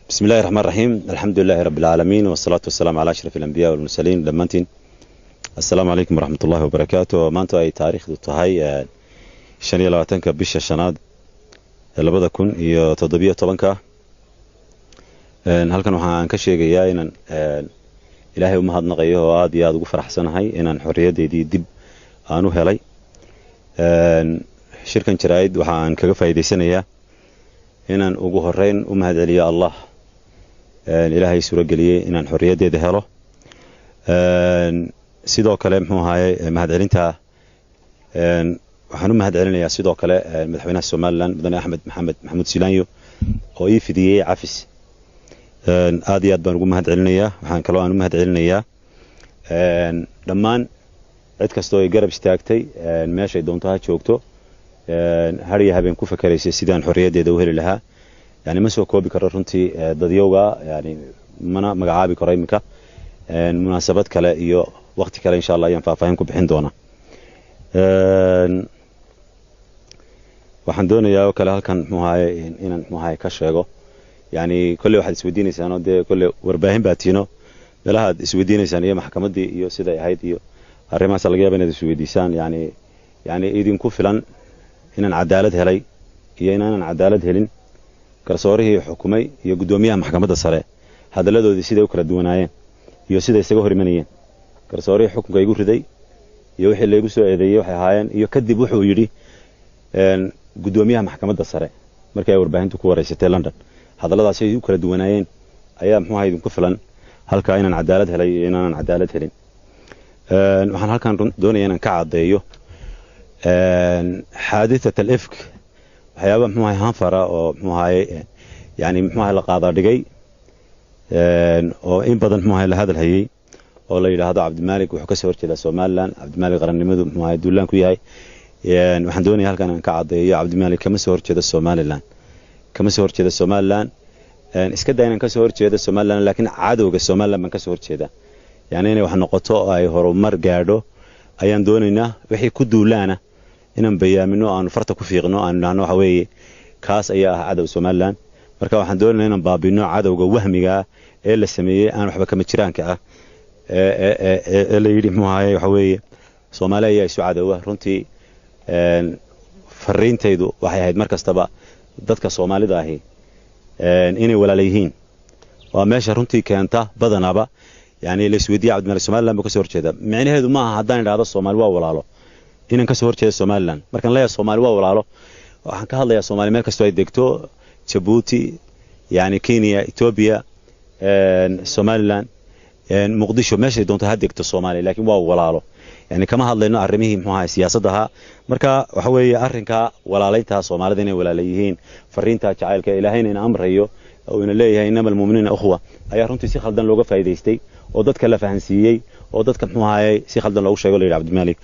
بسم الله الرحمن الرحيم. الحمد لله رب العالمين والصلاة والسلام على أشرف الأنبياء والمرسلين دمانتين. السلام عليكم ورحمة الله وبركاته. maanta ay taariikhdu tahay 25 bisha shanaad 2017 halkan waxaan ka sheegayaa inaan ilaahay u mahadnaqayo oo aad iyo aad ugu faraxsanahay inaan xorriyadeedii dib aan u helay. shirkan jaraa'id waxaan kaga faa'iideysanayaa inaan ugu horeyn u mahadceliyo Allah ilaahay suura geliyay inaan xorriyadeeda helo. sidoo kale muxuu ahaayay mahadcelinta waxaan u mahadcelinayaa sidoo kale madaxweynaha Soomaaliland mudane Axmed Maxamuud Silaanyo oo ii fidiyay cafis. aad iyo aad baan ugu mahadcelinayaa. waxaan kaloo aan u mahadcelinayaa dhammaan cid kastoo ay garab istaagtay meeshay doonto ha joogto har iyo habeen ku fakaraysay sidaan xorriyadeeda u heli lahaa. يعني ما سو كوبي كرر runtii dadyowga yani mana magacaabi karo imika munaasabad kale iyo waqti kale insha Allah ayaan faahfaahin ku bixin doona. waxaan doonayaa oo kale halkan inaan ka sheego yani kulli waxaad isweydiinaysaan oo de kulli warbaahin baatiino meelaha isweydiinaysaan iyo maxkamadii iyo sida ay ahayd iyo arrimahaas laga yaabaa inaad isweydiisaan yani idinku filan inaan cadaalad helay iyo inaan cadaalad helin garsoorihii xukumay iyo gudoomiyaha maxkamadda sare hadaladoodii sida u kala duwanaayeen iyo sida isaga hor imanayeen. garsoorihii xukunka igu riday iyo wixii la igu soo eedeeyay waxay ahaayeen iyo kadib wuxuu yiri gudoomiyaha maxkamadda sare markay ay warbaahintu ku wareysatay London hadaladaas ay u kala duwanaayeen ayaa muxuu ahayd ku filan halka inaan cadaalad helay iyo inaan cadaalad helin. waxaan halkan doonayaa inaan ka cadeeyo xaadithada al-ifk waxyaaba muxuu ahaay hanfara oo muxuu ahaay yani muxuu ahaay la qaada dhigay oo in badan muxuu ahaay la hadal hayay oo la yiraahdo Cabdimaalik wuxuu ka soo horjeedaa Soomaaliland. Cabdimaalik qarannimadu muxuu ahaay duulaan ku yahay. waxaan doonayaa halkan aan ka cadeeyo Cabdimaalik kama soo horjeeda Soomaaliland iska day inaan ka soo horjeedo Soomaaliland laakiin cadowga Soomaaliland man ka soo horjeeda yani inay wax noqoto ay horumar gaadho ayaan doonaynaa. wixii ku duulaana inaan bayaamino aan farta ku fiiqno aan naano waxa weeye kaas ayaa ah cadow Soomaaliland. marka waxaan doonaynaa inaan baabino cadowga wahmiga ee la sameeyay aan waxba kama jiraanka ah ee la yiri muxuu ahaay waxa weeye Soomaaliya ayaa isu cadowga. runtii fariintaydu waxay ahayd markastaba dadka Soomaalida ahi inay walaalayihiin waa meesha runtii keenta badanaba yani la isweydiiyay Cabdimaalik Soomaaliland ka soo horjeeda macnaheedu ma aha haddaan idhaahdo Soomaali waa walaalo inaan ka soo horjeedo Soomaaliland. markaan leeyahay Soomaali waa walaalo waxaan ka hadlayaa Soomaali meel kastoo ay degto Djibouti yani Kenya Ethiopia Somaliland Muqdisho meesha doonto ha degto Soomaali laakiin waa walaalo yani kama hadlayno arrimihii muxuu ahaa siyaasadaha. marka waxa weeye arrinka walaalaynta Soomaalida inay walaalayihiin fariinta jacaylka Ilaahayna in amrayo oo ina leeyahay inamal mu'miniina ukhwa ayaa runtii si khaldan looga faa'iideystay oo dadka la fahansiiyay oo dadka muxuu ahaa si khaldan loogu sheego leeyahay Cabdimaalik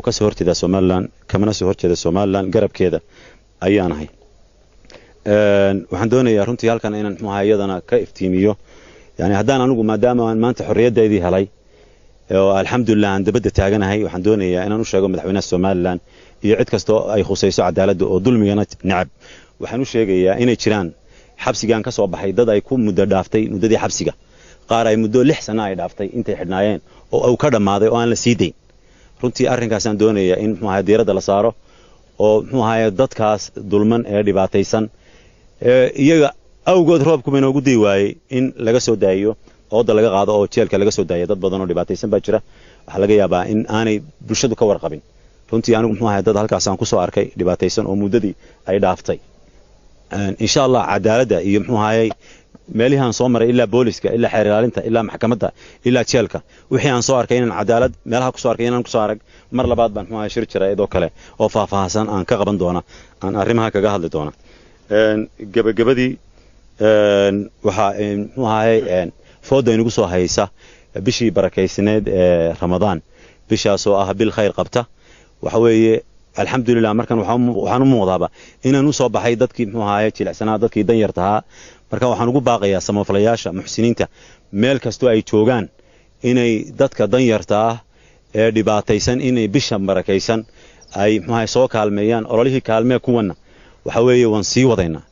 ka soo horjeeda Soomaaliland kamana soo horjeeda Soomaaliland garabkeeda ayaan ahay. waxaan doonayaa runtii halkan inaan muxuu ahaa iyadana ka iftiimiyo yani haddaan anigu maadaama aan maanta xorriyadeedii helay oo alxamdulillah aan dabada taaganahay waxaan doonayaa inaan u sheego madaxweynaha Soomaaliland iyo cid kasto ay khusayso cadaaladda oo dulmigana nacab waxaan u sheegayaa inay jiraan xabsigan ka soo baxay dad ay ku muddo dhaaftay muddadii xabsiga qaar ay muddo 6 sano ay dhaaftay intay xidhnaayeen oo uu ka dhamaaday oo aan la sii dayn. runtii arrinkaas aan doonayaa in muxuu ahaa diiradda la saaro oo muxuu ahaa dadkaas dulman ee dhibaataysan iyaga awgood roobku ma inoogu dii waayay in laga soo daayo oo laga qaado oo jeelka laga soo daayo dad badan oo dhibaataysan baa jira. waxa laga yaabaa in aanay bulshadu ka warqabin. runtii anigu muxuu ahaa dad halkaas aan ku soo arkay dhibaataysan oo muddadii ay dhaaftay. insha Allah cadaaladda iyo muxuu ahaa meelihi aan soo maray ilaa booliska ilaa xeer ilaalinta ilaa maxkamadda ilaa jeelka wixii aan soo arkay inaan cadaalad meelaha ku soo arkay inaan ku soo arag mar labaad baan muxuu ahaa shir jaraa'id oo kale oo faahfaahsan aan ka qaban doona aan arrimaha kaga hadli doona. gabagabadii waxa muxuu ahaa fooda inagu soo haysa bishii barakaysaneed ee Ramadaan bishaas oo ah bil khayr qabta waxa weeye alxamdulillah markan waxaan u muuqdaaba inaan u soo baxay dadkii muxuu ahaa jilicsanaa dadkii dan yartaha. marka waxaan ugu baaqayaa samafalayaasha muxsiniinta meel kasto ay joogaan inay dadka dan yartaa ee dhibaataysan inay bisha barakaysan ay muxuu ahaa soo kaalmeeyaan ololihii kaalmee kuwana waxa weeye waan sii wadaynaa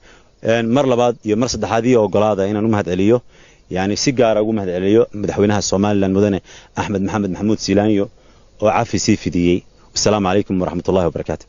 mar labaad iyo mar saddexaad iyo ogolaada inaan u mahadceliyo yani si gaar ah ugu mahadceliyo madaxweynaha Soomaaliland mudane Axmed Maxamed Maxamuud Siilaanyo oo cafi sii fidiyay. Assalaamu calaykum waraxmatullaahi wabarakaatuh.